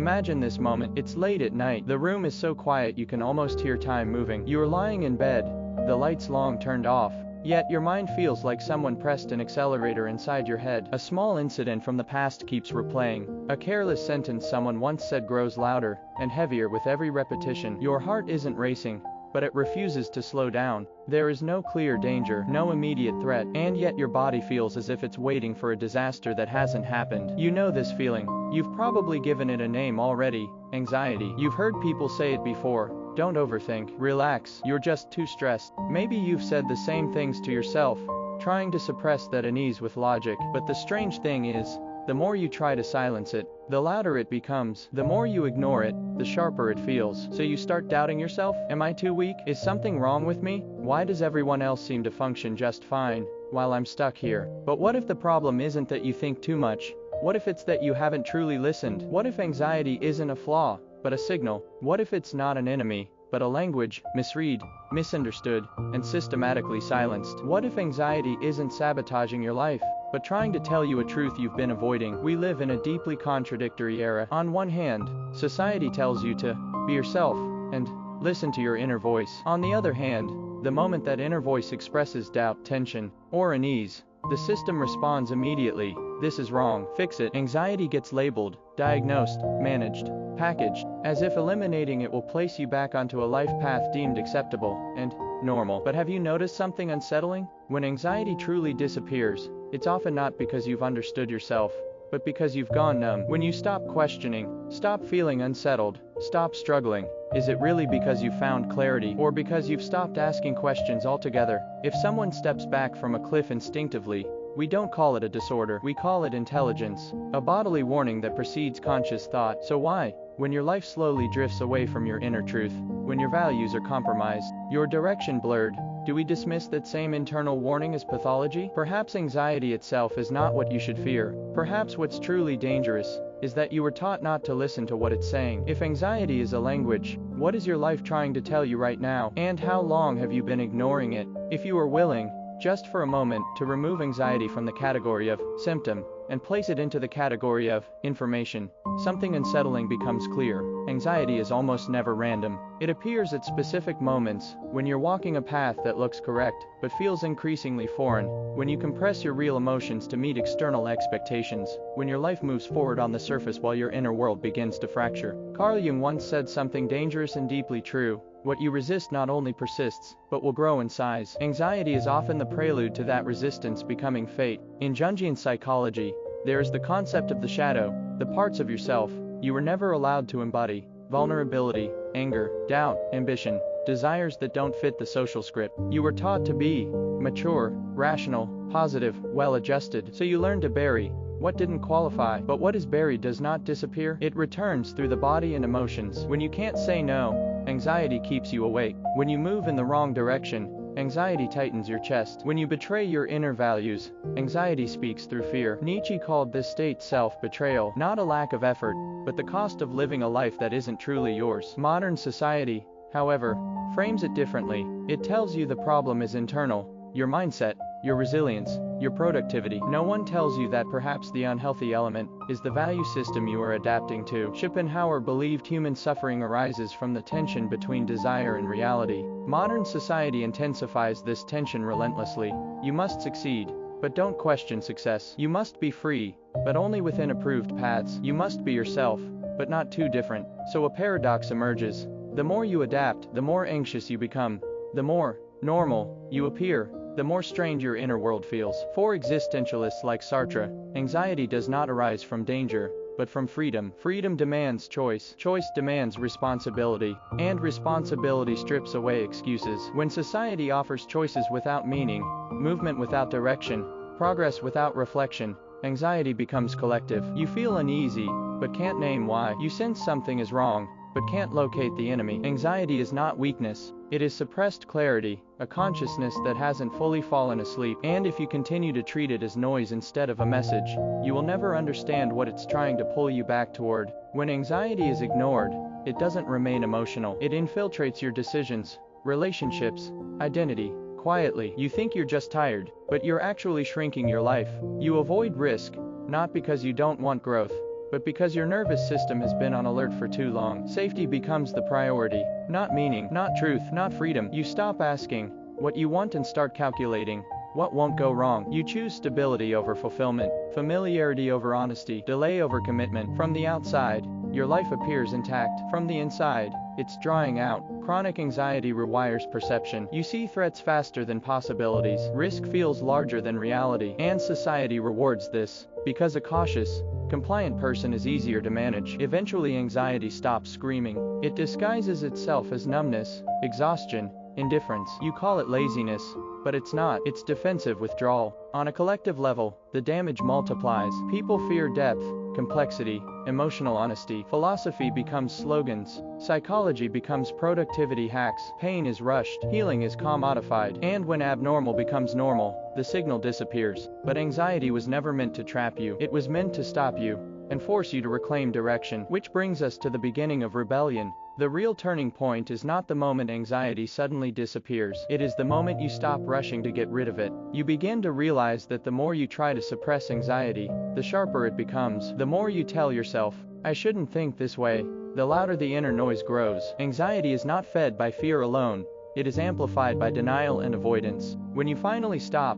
Imagine this moment. It's late at night. The room is so quiet you can almost hear time moving. You are lying in bed, the lights long turned off. Yet your mind feels like someone pressed an accelerator inside your head. A small incident from the past keeps replaying. A careless sentence someone once said grows louder and heavier with every repetition. Your heart isn't racing, but it refuses to slow down. There is no clear danger, no immediate threat, and yet your body feels as if it's waiting for a disaster that hasn't happened. You know this feeling. You've probably given it a name already: anxiety. You've heard people say it before. Don't overthink. Relax. You're just too stressed. Maybe you've said the same things to yourself, trying to suppress that unease with logic. But the strange thing is, the more you try to silence it, the louder it becomes. The more you ignore it, the sharper it feels. So you start doubting yourself. Am I too weak? Is something wrong with me? Why does everyone else seem to function just fine, while I'm stuck here? But what if the problem isn't that you think too much? What if it's that you haven't truly listened? What if anxiety isn't a flaw, but a signal? What if it's not an enemy, but a language, misread, misunderstood, and systematically silenced? What if anxiety isn't sabotaging your life, but trying to tell you a truth you've been avoiding? We live in a deeply contradictory era. On one hand, society tells you to be yourself and listen to your inner voice. On the other hand, the moment that inner voice expresses doubt, tension, or unease, the system responds immediately. This is wrong. Fix it. Anxiety gets labeled, diagnosed, managed, packaged, as if eliminating it will place you back onto a life path deemed acceptable and normal. But have you noticed something unsettling? When anxiety truly disappears, it's often not because you've understood yourself, but because you've gone numb. When you stop questioning, stop feeling unsettled, stop struggling, is it really because you found clarity, or because you've stopped asking questions altogether? If someone steps back from a cliff instinctively, we don't call it a disorder, we call it intelligence, a bodily warning that precedes conscious thought. So why, when your life slowly drifts away from your inner truth, when your values are compromised, your direction blurred, do we dismiss that same internal warning as pathology? Perhaps anxiety itself is not what you should fear. Perhaps what's truly dangerous is that you were taught not to listen to what it's saying. If anxiety is a language, what is your life trying to tell you right now? And how long have you been ignoring it? If you are willing, just for a moment, to remove anxiety from the category of symptom and place it into the category of information, something unsettling becomes clear. Anxiety is almost never random. It appears at specific moments, when you're walking a path that looks correct, but feels increasingly foreign, when you compress your real emotions to meet external expectations, when your life moves forward on the surface while your inner world begins to fracture. Carl Jung once said something dangerous and deeply true: what you resist not only persists, but will grow in size. Anxiety is often the prelude to that resistance becoming fate. In Jungian psychology, there is the concept of the shadow, the parts of yourself you were never allowed to embody: vulnerability, anger, doubt, ambition, desires that don't fit the social script. You were taught to be mature, rational, positive, well-adjusted, so you learned to bury what didn't qualify. But what is buried does not disappear. It returns through the body and emotions. When you can't say no, anxiety keeps you awake. When you move in the wrong direction, anxiety tightens your chest. When you betray your inner values, anxiety speaks through fear. Nietzsche called this state self-betrayal, not a lack of effort, but the cost of living a life that isn't truly yours. Modern society, however, frames it differently. It tells you the problem is internal: your mindset, your resilience, your productivity. No one tells you that perhaps the unhealthy element is the value system you are adapting to. Schopenhauer believed human suffering arises from the tension between desire and reality. Modern society intensifies this tension relentlessly. You must succeed, but don't question success. You must be free, but only within approved paths. You must be yourself, but not too different. So a paradox emerges: the more you adapt, the more anxious you become. The more normal you appear, the more strained your inner world feels. For existentialists like Sartre, anxiety does not arise from danger, but from freedom. Freedom demands choice. Choice demands responsibility. And responsibility strips away excuses. When society offers choices without meaning, movement without direction, progress without reflection, anxiety becomes collective. You feel uneasy, but can't name why. You sense something is wrong, but can't locate the enemy. Anxiety is not weakness. It is suppressed clarity, a consciousness that hasn't fully fallen asleep. And if you continue to treat it as noise instead of a message, you will never understand what it's trying to pull you back toward. When anxiety is ignored, it doesn't remain emotional. It infiltrates your decisions, relationships, identity. Quietly, you think you're just tired, but you're actually shrinking your life. You avoid risk, not because you don't want growth, but because your nervous system has been on alert for too long. Safety becomes the priority, not meaning, not truth, not freedom. You stop asking what you want and start calculating what won't go wrong. You choose stability over fulfillment, familiarity over honesty, delay over commitment. From the outside, your life appears intact. From the inside, it's drying out. Chronic anxiety rewires perception. You see threats faster than possibilities. Risk feels larger than reality. And society rewards this, because a cautious, compliant person is easier to manage. Eventually anxiety stops screaming. It disguises itself as numbness, exhaustion, indifference. You call it laziness, but it's not. It's defensive withdrawal. On a collective level, the damage multiplies. People fear depth, complexity, emotional honesty. Philosophy becomes slogans. Psychology becomes productivity hacks. Pain is rushed. Healing is commodified. And when abnormal becomes normal, the signal disappears. But anxiety was never meant to trap you. It was meant to stop you and force you to reclaim direction. Which brings us to the beginning of rebellion. The real turning point is not the moment anxiety suddenly disappears. It is the moment you stop rushing to get rid of it. You begin to realize that the more you try to suppress anxiety, the sharper it becomes. The more you tell yourself, I shouldn't think this way, the louder the inner noise grows. Anxiety is not fed by fear alone. It is amplified by denial and avoidance. When you finally stop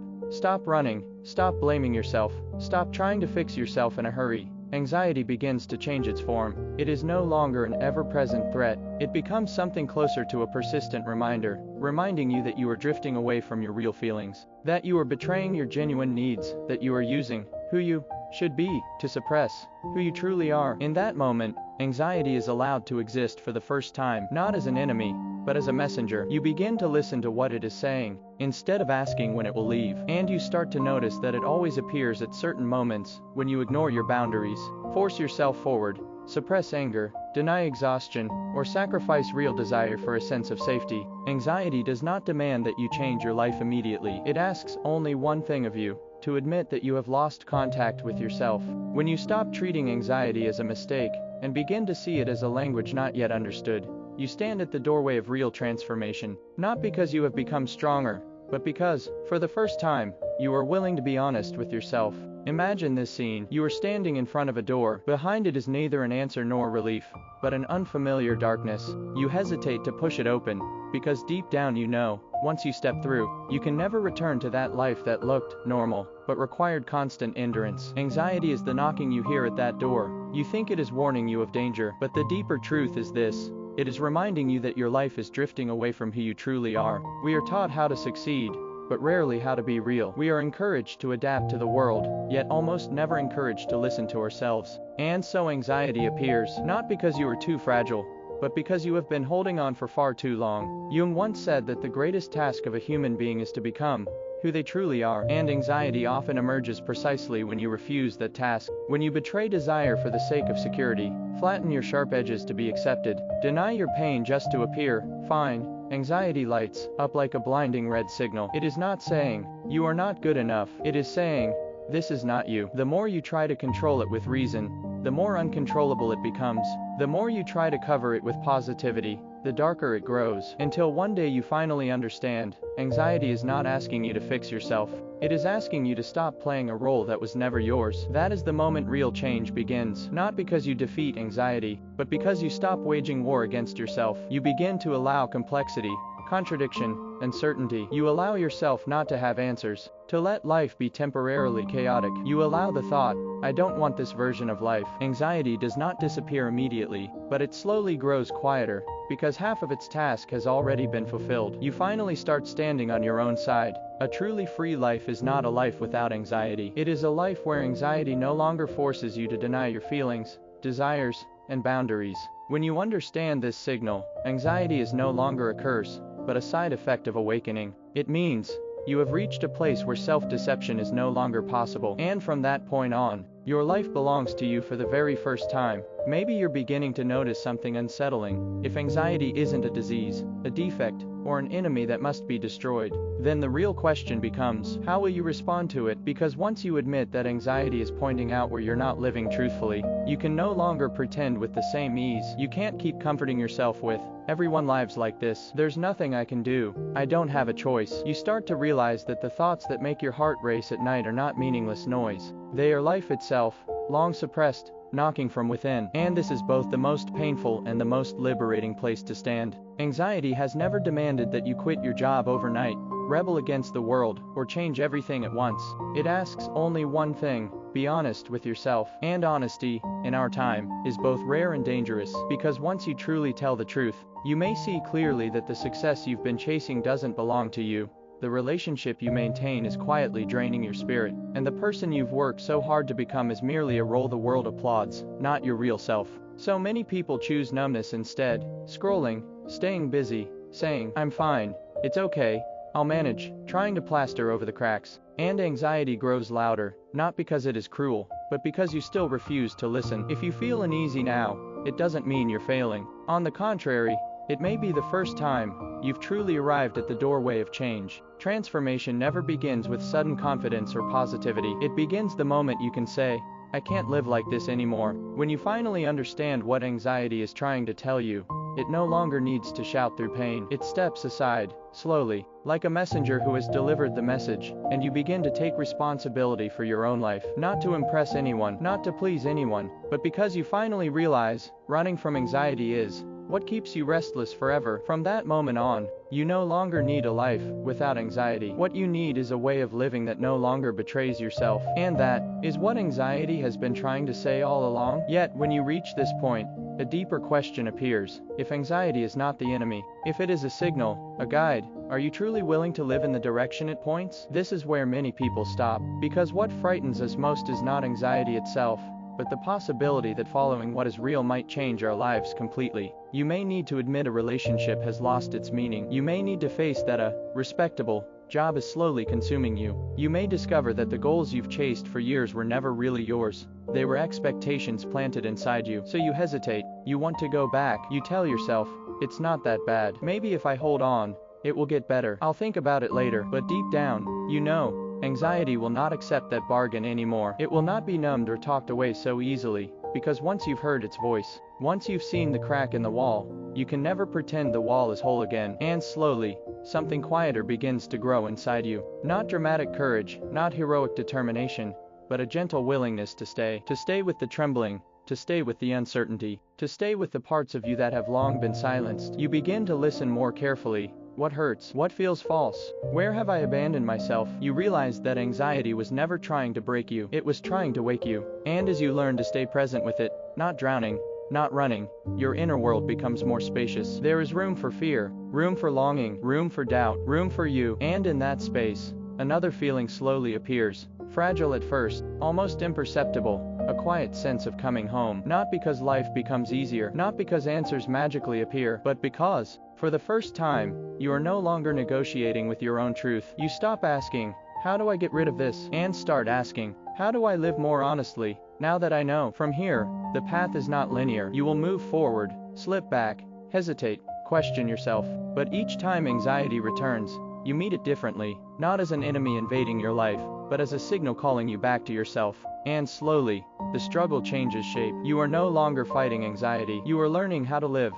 running, stop blaming yourself, stop trying to fix yourself in a hurry, anxiety begins to change its form. It is no longer an ever-present threat. It becomes something closer to a persistent reminder, reminding you that you are drifting away from your real feelings, that you are betraying your genuine needs, that you are using who you should be to suppress who you truly are. In that moment, anxiety is allowed to exist for the first time, not as an enemy, but as a messenger. You begin to listen to what it is saying, instead of asking when it will leave. And you start to notice that it always appears at certain moments, when you ignore your boundaries, force yourself forward, suppress anger, deny exhaustion, or sacrifice real desire for a sense of safety. Anxiety does not demand that you change your life immediately. It asks only one thing of you: to admit that you have lost contact with yourself. When you stop treating anxiety as a mistake, and begin to see it as a language not yet understood, you stand at the doorway of real transformation. Not because you have become stronger, but because, for the first time, you are willing to be honest with yourself. Imagine this scene. You are standing in front of a door. Behind it is neither an answer nor relief, but an unfamiliar darkness. You hesitate to push it open, because deep down you know, once you step through, you can never return to that life that looked normal, but required constant endurance. Anxiety is the knocking you hear at that door. You think it is warning you of danger, but the deeper truth is this: it is reminding you that your life is drifting away from who you truly are. We are taught how to succeed, but rarely how to be real. We are encouraged to adapt to the world, yet almost never encouraged to listen to ourselves. And so anxiety appears, not because you are too fragile, but because you have been holding on for far too long. Jung once said that the greatest task of a human being is to become who they truly are. And anxiety often emerges precisely when you refuse that task. When you betray desire for the sake of security, flatten your sharp edges to be accepted, deny your pain just to appear fine, anxiety lights up like a blinding red signal. It is not saying, you are not good enough. It is saying, this is not you. The more you try to control it with reason, the more uncontrollable it becomes. The more you try to cover it with positivity, the darker it grows. Until one day you finally understand, anxiety is not asking you to fix yourself. It is asking you to stop playing a role that was never yours. That is the moment real change begins. Not because you defeat anxiety, but because you stop waging war against yourself. You begin to allow complexity, contradiction, and certainty. You allow yourself not to have answers, to let life be temporarily chaotic. You allow the thought, I don't want this version of life. Anxiety does not disappear immediately, but it slowly grows quieter, because half of its task has already been fulfilled. You finally start standing on your own side. A truly free life is not a life without anxiety. It is a life where anxiety no longer forces you to deny your feelings, desires, and boundaries. When you understand this signal, anxiety is no longer a curse, but a side effect of awakening. It means you have reached a place where self-deception is no longer possible. And from that point on, your life belongs to you for the very first time. Maybe you're beginning to notice something unsettling. If anxiety isn't a disease, a defect, or an enemy that must be destroyed, then the real question becomes, how will you respond to it? Because once you admit that anxiety is pointing out where you're not living truthfully, you can no longer pretend with the same ease. You can't keep comforting yourself with, everyone lives like this, there's nothing I can do, I don't have a choice. You start to realize that the thoughts that make your heart race at night are not meaningless noise. They are life itself, long suppressed, knocking from within. And this is both the most painful and the most liberating place to stand. Anxiety has never demanded that you quit your job overnight, rebel against the world, or change everything at once. It asks only one thing: be honest with yourself. And honesty, in our time, is both rare and dangerous, because once you truly tell the truth, you may see clearly that the success you've been chasing doesn't belong to you. The relationship you maintain is quietly draining your spirit, and the person you've worked so hard to become is merely a role the world applauds, not your real self. So many people choose numbness instead, scrolling, staying busy, saying, "I'm fine, it's okay, I'll manage," trying to plaster over the cracks. And anxiety grows louder, not because it is cruel, but because you still refuse to listen. If you feel uneasy now, it doesn't mean you're failing. On the contrary, it may be the first time you've truly arrived at the doorway of change. Transformation never begins with sudden confidence or positivity. It begins the moment you can say, "I can't live like this anymore." When you finally understand what anxiety is trying to tell you, it no longer needs to shout through pain. It steps aside, slowly, like a messenger who has delivered the message, and you begin to take responsibility for your own life. Not to impress anyone, not to please anyone, but because you finally realize, running from anxiety is what keeps you restless forever. From that moment on, you no longer need a life without anxiety. What you need is a way of living that no longer betrays yourself. And that is what anxiety has been trying to say all along. Yet, when you reach this point, a deeper question appears. If anxiety is not the enemy, if it is a signal, a guide, are you truly willing to live in the direction it points? This is where many people stop, because what frightens us most is not anxiety itself, but the possibility that following what is real might change our lives completely. You may need to admit a relationship has lost its meaning. You may need to face that a respectable job is slowly consuming you. You may discover that the goals you've chased for years were never really yours. They were expectations planted inside you. So you hesitate. You want to go back. You tell yourself, "It's not that bad. Maybe if I hold on, it will get better. I'll think about it later." But deep down, you know, anxiety will not accept that bargain anymore. It will not be numbed or talked away so easily, because once you've heard its voice, once you've seen the crack in the wall, you can never pretend the wall is whole again. And slowly, something quieter begins to grow inside you. Not dramatic courage, not heroic determination, but a gentle willingness to stay with the trembling, to stay with the uncertainty, to stay with the parts of you that have long been silenced. You begin to listen more carefully. What hurts? What feels false? Where have I abandoned myself? You realize that anxiety was never trying to break you. It was trying to wake you. And as you learn to stay present with it, not drowning, not running, your inner world becomes more spacious. There is room for fear, room for longing, room for doubt, room for you. And in that space, another feeling slowly appears. Fragile at first, almost imperceptible, a quiet sense of coming home. Not because life becomes easier, not because answers magically appear, but because, for the first time, you are no longer negotiating with your own truth. You stop asking, "How do I get rid of this?" and start asking, "How do I live more honestly, now that I know?" From here, the path is not linear. You will move forward, slip back, hesitate, question yourself. But each time anxiety returns, you meet it differently, not as an enemy invading your life, but as a signal calling you back to yourself. And slowly, the struggle changes shape. You are no longer fighting anxiety. You are learning how to live.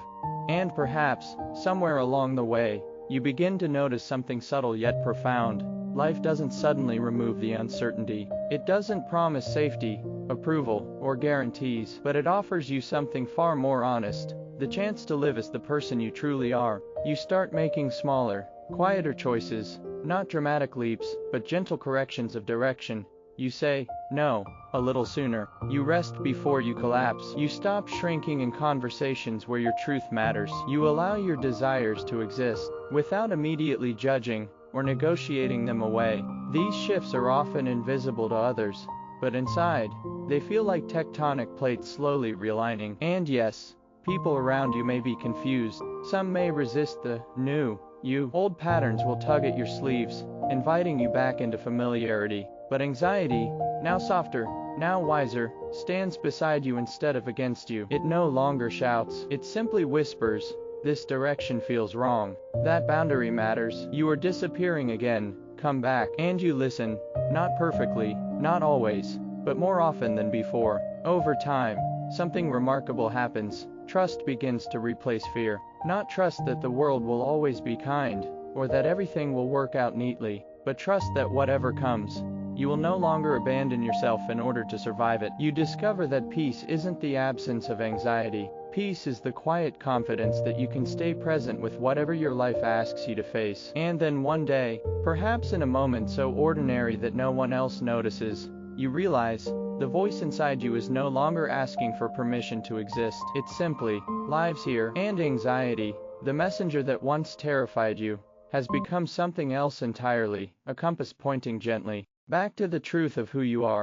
And perhaps, somewhere along the way, you begin to notice something subtle yet profound. Life doesn't suddenly remove the uncertainty. It doesn't promise safety, approval, or guarantees, but it offers you something far more honest: the chance to live as the person you truly are. You start making smaller, quieter choices, not dramatic leaps, but gentle corrections of direction. You say no a little sooner. You rest before you collapse. You stop shrinking in conversations where your truth matters. You allow your desires to exist, without immediately judging or negotiating them away. These shifts are often invisible to others, but inside, they feel like tectonic plates slowly realigning. And yes, people around you may be confused. Some may resist the new you. Old patterns will tug at your sleeves, inviting you back into familiarity. But anxiety, now softer, now wiser, stands beside you instead of against you. It no longer shouts. It simply whispers, "This direction feels wrong. That boundary matters. You are disappearing again. Come back." And you listen, not perfectly, not always, but more often than before. Over time, something remarkable happens. Trust begins to replace fear. Not trust that the world will always be kind, or that everything will work out neatly, but trust that whatever comes, You will no longer abandon yourself in order to survive it. You discover that peace isn't the absence of anxiety. Peace is the quiet confidence that you can stay present with whatever your life asks you to face. And then one day, perhaps in a moment so ordinary that no one else notices, you realize, the voice inside you is no longer asking for permission to exist. It simply lives here. And anxiety, the messenger that once terrified you, has become something else entirely, a compass pointing gently back to the truth of who you are.